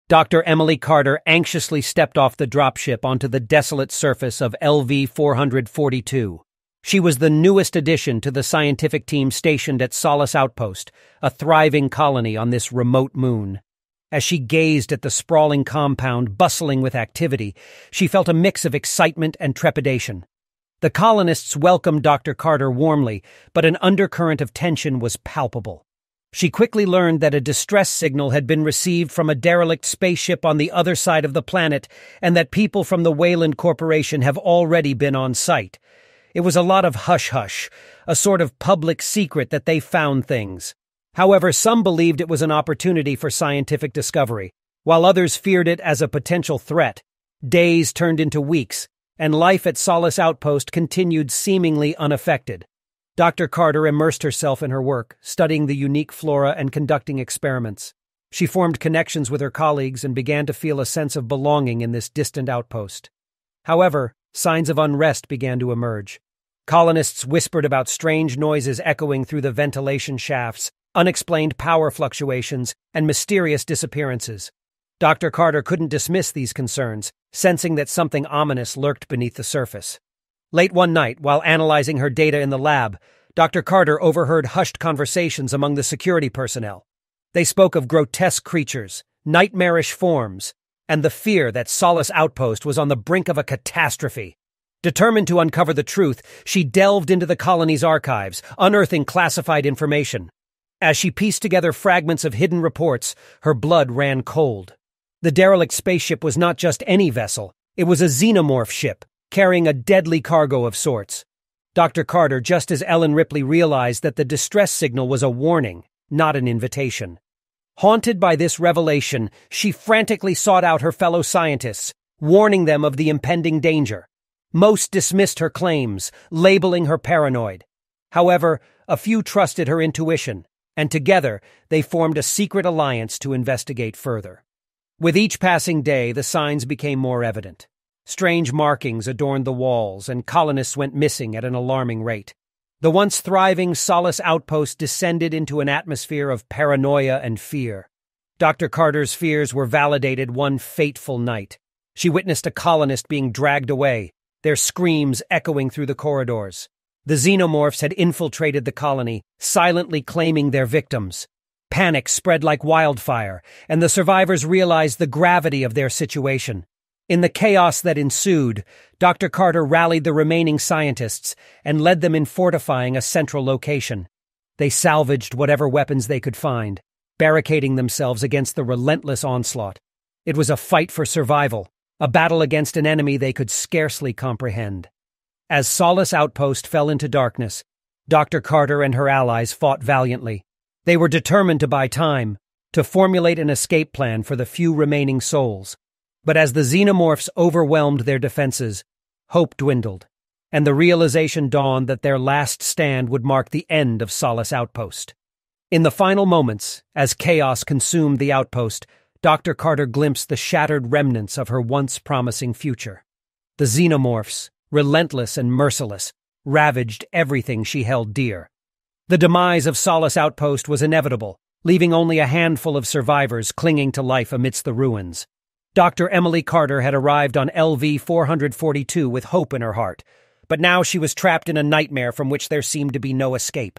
Dr. Emily Carter anxiously stepped off the dropship onto the desolate surface of LV-442. She was the newest addition to the scientific team stationed at Solace Outpost, a thriving colony on this remote moon. As she gazed at the sprawling compound bustling with activity, she felt a mix of excitement and trepidation. The colonists welcomed Dr. Carter warmly, but an undercurrent of tension was palpable. She quickly learned that a distress signal had been received from a derelict spaceship on the other side of the planet and that people from the Wayland Corporation have already been on site. It was a lot of hush-hush, a sort of public secret that they found things. However, some believed it was an opportunity for scientific discovery, while others feared it as a potential threat. Days turned into weeks, and life at Solace Outpost continued seemingly unaffected. Dr. Carter immersed herself in her work, studying the unique flora and conducting experiments. She formed connections with her colleagues and began to feel a sense of belonging in this distant outpost. However, signs of unrest began to emerge. Colonists whispered about strange noises echoing through the ventilation shafts, unexplained power fluctuations, and mysterious disappearances. Dr. Carter couldn't dismiss these concerns, sensing that something ominous lurked beneath the surface. Late one night, while analyzing her data in the lab, Dr. Carter overheard hushed conversations among the security personnel. They spoke of grotesque creatures, nightmarish forms, and the fear that Solace Outpost was on the brink of a catastrophe. Determined to uncover the truth, she delved into the colony's archives, unearthing classified information. As she pieced together fragments of hidden reports, her blood ran cold. The derelict spaceship was not just any vessel, it was a xenomorph ship, carrying a deadly cargo of sorts. Dr. Carter, just as Ellen Ripley, realized that the distress signal was a warning, not an invitation. Haunted by this revelation, she frantically sought out her fellow scientists, warning them of the impending danger. Most dismissed her claims, labeling her paranoid. However, a few trusted her intuition, and together they formed a secret alliance to investigate further. With each passing day, the signs became more evident. Strange markings adorned the walls, and colonists went missing at an alarming rate. The once thriving Solace Outpost descended into an atmosphere of paranoia and fear. Dr. Carter's fears were validated one fateful night. She witnessed a colonist being dragged away, their screams echoing through the corridors. The xenomorphs had infiltrated the colony, silently claiming their victims. Panic spread like wildfire, and the survivors realized the gravity of their situation. In the chaos that ensued, Dr. Carter rallied the remaining scientists and led them in fortifying a central location. They salvaged whatever weapons they could find, barricading themselves against the relentless onslaught. It was a fight for survival, a battle against an enemy they could scarcely comprehend. As Solace Outpost fell into darkness, Dr. Carter and her allies fought valiantly. They were determined to buy time, to formulate an escape plan for the few remaining souls. But as the xenomorphs overwhelmed their defenses, hope dwindled, and the realization dawned that their last stand would mark the end of Solace Outpost. In the final moments, as chaos consumed the outpost, Dr. Carter glimpsed the shattered remnants of her once promising future. The xenomorphs, relentless and merciless, ravaged everything she held dear. The demise of Solace Outpost was inevitable, leaving only a handful of survivors clinging to life amidst the ruins. Dr. Emily Carter had arrived on LV-442 with hope in her heart, but now she was trapped in a nightmare from which there seemed to be no escape.